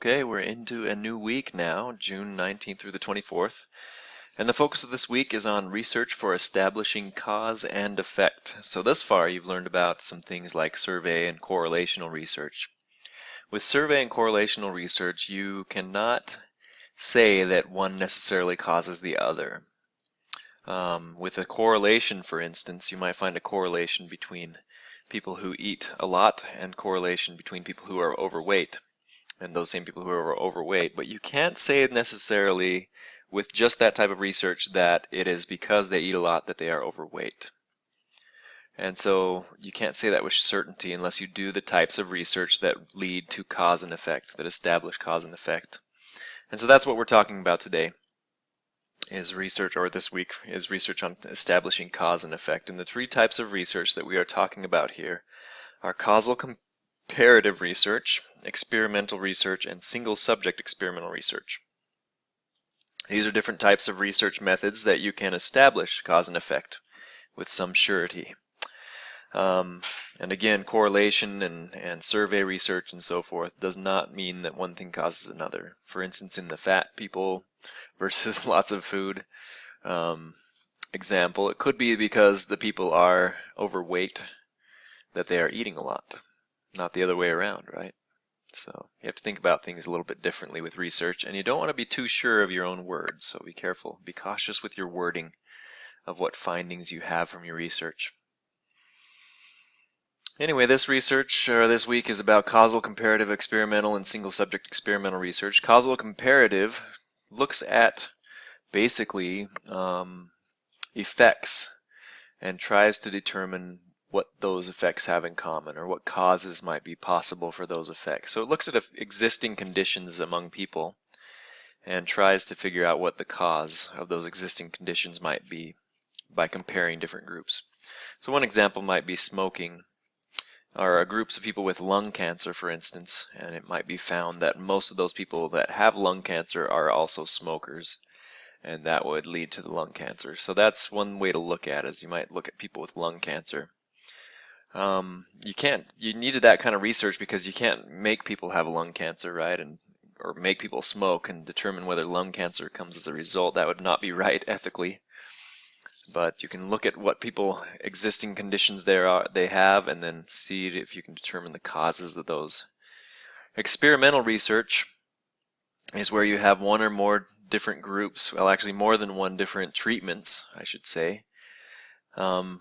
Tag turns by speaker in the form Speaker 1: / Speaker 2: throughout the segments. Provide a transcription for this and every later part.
Speaker 1: Okay, we're into a new week now, June 19th through the 24th. And the focus of this week is on research for establishing cause and effect. So thus far you've learned about some things like survey and correlational research. With survey and correlational research, you cannot say that one necessarily causes the other. With a correlation, for instance, you might find a correlation between people who eat a lot and correlation between people who are overweight. And those same people who are overweight, but you can't say necessarily with just that type of research that it is because they eat a lot that they are overweight. And so you can't say that with certainty unless you do the types of research that lead to cause and effect, that establish cause and effect. And so that's what we're talking about today, is research, or this week is research on establishing cause and effect. And the three types of research that we are talking about here are causal comparative research, experimental research, and single subject experimental research. These are different types of research methods that you can establish cause and effect with some surety. And again, correlation and survey research and so forth does not mean that one thing causes another. For instance, in the fat people versus lots of food example, it could be because the people are overweight that they are eating a lot. Not the other way around, right? So you have to think about things a little bit differently with research, and you don't want to be too sure of your own words, so be careful. Be cautious with your wording of what findings you have from your research. Anyway, this week is about causal comparative experimental and single subject experimental research. Causal comparative looks at basically effects and tries to determine what those effects have in common, or what causes might be possible for those effects. So it looks at existing conditions among people and tries to figure out what the cause of those existing conditions might be by comparing different groups. So one example might be smoking, or groups of people with lung cancer, for instance, and it might be found that most of those people that have lung cancer are also smokers, and that would lead to the lung cancer. So that's one way to look at it, is you might look at people with lung cancer. You needed that kind of research because you can't make people have lung cancer, right? Or make people smoke and determine whether lung cancer comes as a result. That would not be right ethically. But you can look at what existing conditions they have, and then see if you can determine the causes of those. Experimental research is where you have one or more different groups, well, actually more than one different treatments, I should say,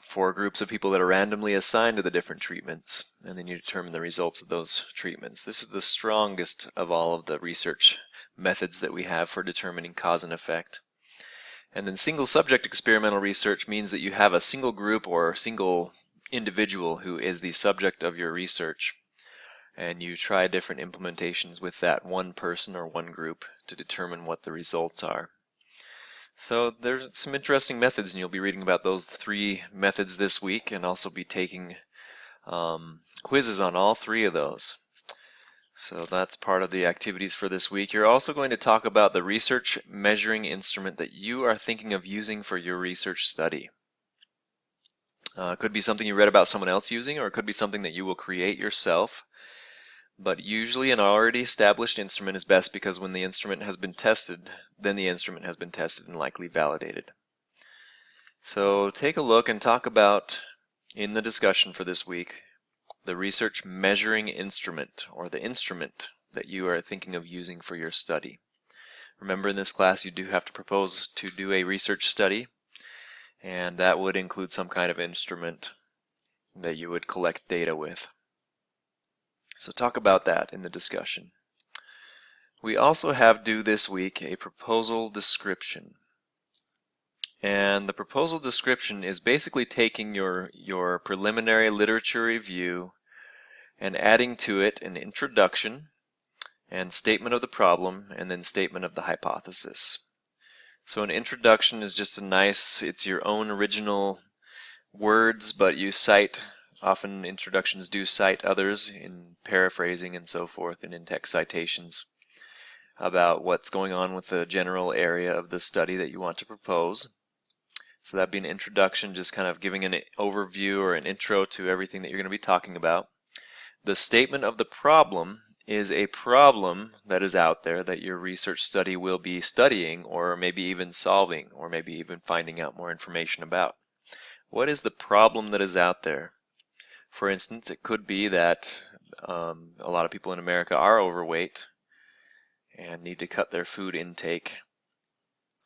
Speaker 1: for groups of people that are randomly assigned to the different treatments, and then you determine the results of those treatments. This is the strongest of all of the research methods that we have for determining cause and effect. And then single subject experimental research means that you have a single group or a single individual who is the subject of your research, and you try different implementations with that one person or one group to determine what the results are. So there's some interesting methods, and you'll be reading about those three methods this week, and also be taking quizzes on all three of those. So that's part of the activities for this week. You're also going to talk about the research measuring instrument that you are thinking of using for your research study. It could be something you read about someone else using, or it could be something that you will create yourself. But usually an already established instrument is best, because when the instrument has been tested, then the instrument has been tested and likely validated. So take a look and talk about, in the discussion for this week, the research measuring instrument, or the instrument that you are thinking of using for your study. Remember, in this class you do have to propose to do a research study, and that would include some kind of instrument that you would collect data with. So talk about that in the discussion. We also have due this week a proposal description. And the proposal description is basically taking your preliminary literature review and adding to it an introduction and statement of the problem, and then statement of the hypothesis. So an introduction is just it's your own original words, but you cite. Often introductions do cite others in paraphrasing and so forth, and in-text citations about what's going on with the general area of the study that you want to propose. So that'd be an introduction, just kind of giving an overview or an intro to everything that you're going to be talking about. The statement of the problem is a problem that is out there that your research study will be studying, or maybe even solving, or maybe even finding out more information about. What is the problem that is out there? For instance, it could be that a lot of people in America are overweight and need to cut their food intake.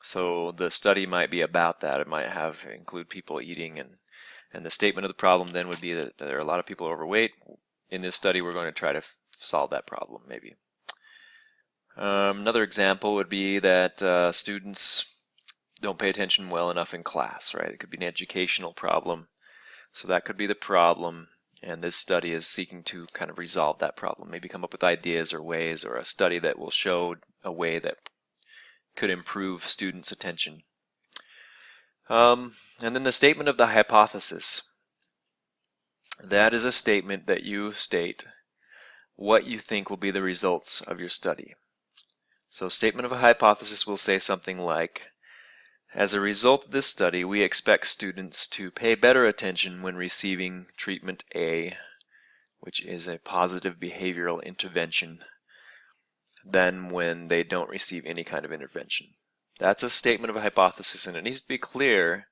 Speaker 1: So the study might be about that. It might include people eating, and the statement of the problem then would be that there are a lot of people overweight. In this study, we're going to try to solve that problem, maybe. Another example would be that students don't pay attention well enough in class, right? It could be an educational problem. So that could be the problem, and this study is seeking to kind of resolve that problem, maybe come up with ideas or ways, or a study that will show a way that could improve students' attention. And then the statement of the hypothesis. That is a statement that you state what you think will be the results of your study. So statement of a hypothesis will say something like, as a result of this study, we expect students to pay better attention when receiving treatment A, which is a positive behavioral intervention, than when they don't receive any kind of intervention. That's a statement of a hypothesis, and it needs to be clear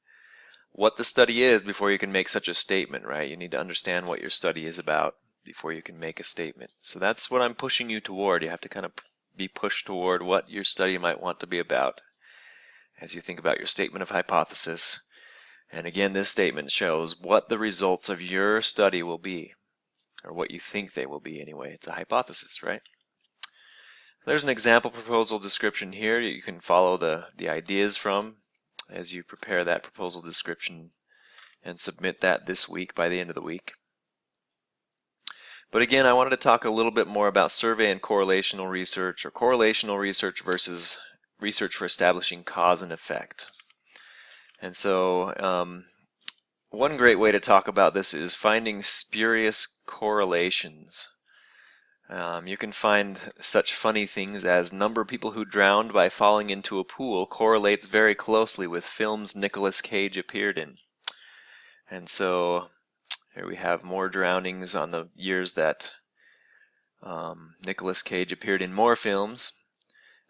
Speaker 1: what the study is before you can make such a statement, right? You need to understand what your study is about before you can make a statement. So that's what I'm pushing you toward. You have to kind of be pushed toward what your study might want to be about as you think about your statement of hypothesis. And again, this statement shows what the results of your study will be, or what you think they will be anyway. It's a hypothesis, right? There's an example proposal description here you can follow the ideas from as you prepare that proposal description and submit that this week by the end of the week. But again, I wanted to talk a little bit more about survey and correlational research, or correlational research versus research for establishing cause and effect. And so one great way to talk about this is finding spurious correlations. You can find such funny things as number of people who drowned by falling into a pool correlates very closely with films Nicolas Cage appeared in. And so here we have more drownings on the years that Nicolas Cage appeared in more films.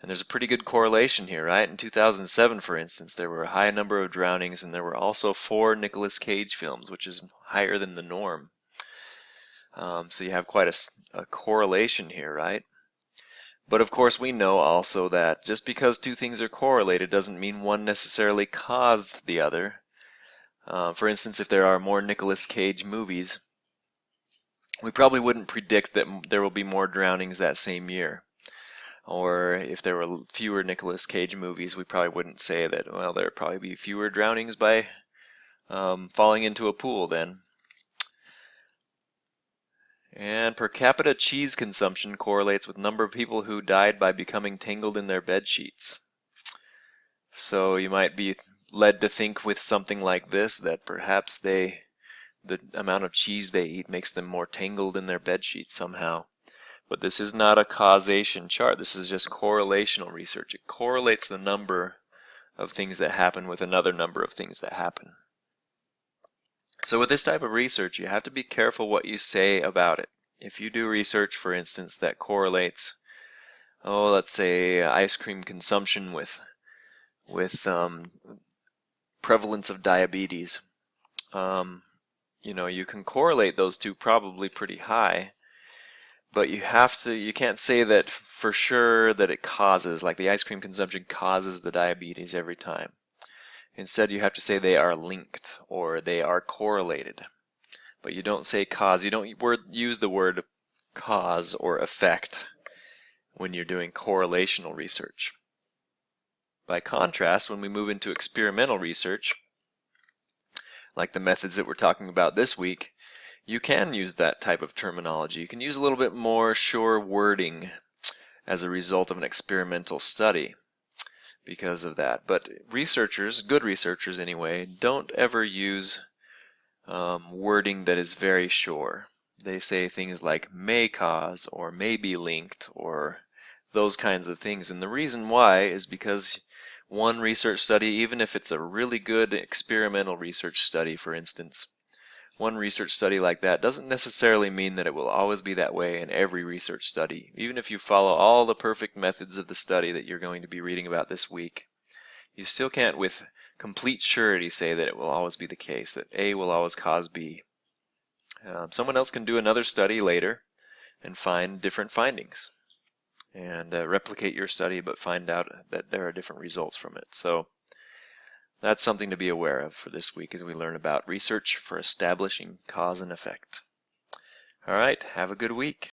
Speaker 1: And there's a pretty good correlation here, right? In 2007, for instance, there were a high number of drownings, and there were also 4 Nicolas Cage films, which is higher than the norm. So you have quite a correlation here, right? But of course we know also that just because 2 things are correlated doesn't mean one necessarily caused the other. For instance, if there are more Nicolas Cage movies, we probably wouldn't predict that there will be more drownings that same year. Or if there were fewer Nicolas Cage movies, we probably wouldn't say that, well, there would probably be fewer drownings by falling into a pool then. And per capita cheese consumption correlates with number of people who died by becoming tangled in their bed sheets. So you might be led to think with something like this that perhaps the amount of cheese they eat makes them more tangled in their bed sheets somehow. But this is not a causation chart. This is just correlational research. It correlates the number of things that happen with another number of things that happen. So with this type of research, you have to be careful what you say about it. If you do research, for instance, that correlates, let's say ice cream consumption with prevalence of diabetes, you can correlate those two probably pretty high, but you can't say that for sure that it causes, like the ice cream consumption causes the diabetes every time. Instead, you have to say they are linked or they are correlated. But you don't say cause. You don't use the word cause or effect when you're doing correlational research. By contrast, when we move into experimental research, like the methods that we're talking about this week, you can use that type of terminology. You can use a little bit more sure wording as a result of an experimental study because of that. But researchers, good researchers anyway, don't ever use wording that is very sure. They say things like may cause or may be linked or those kinds of things. And the reason why is because one research study, even if it's a really good experimental research study, for instance, one research study like that doesn't necessarily mean that it will always be that way in every research study. Even if you follow all the perfect methods of the study that you're going to be reading about this week, you still can't with complete surety say that it will always be the case, that A will always cause B. Someone else can do another study later and find different findings and replicate your study, but find out that there are different results from it. So that's something to be aware of for this week as we learn about research for establishing cause and effect. All right, have a good week.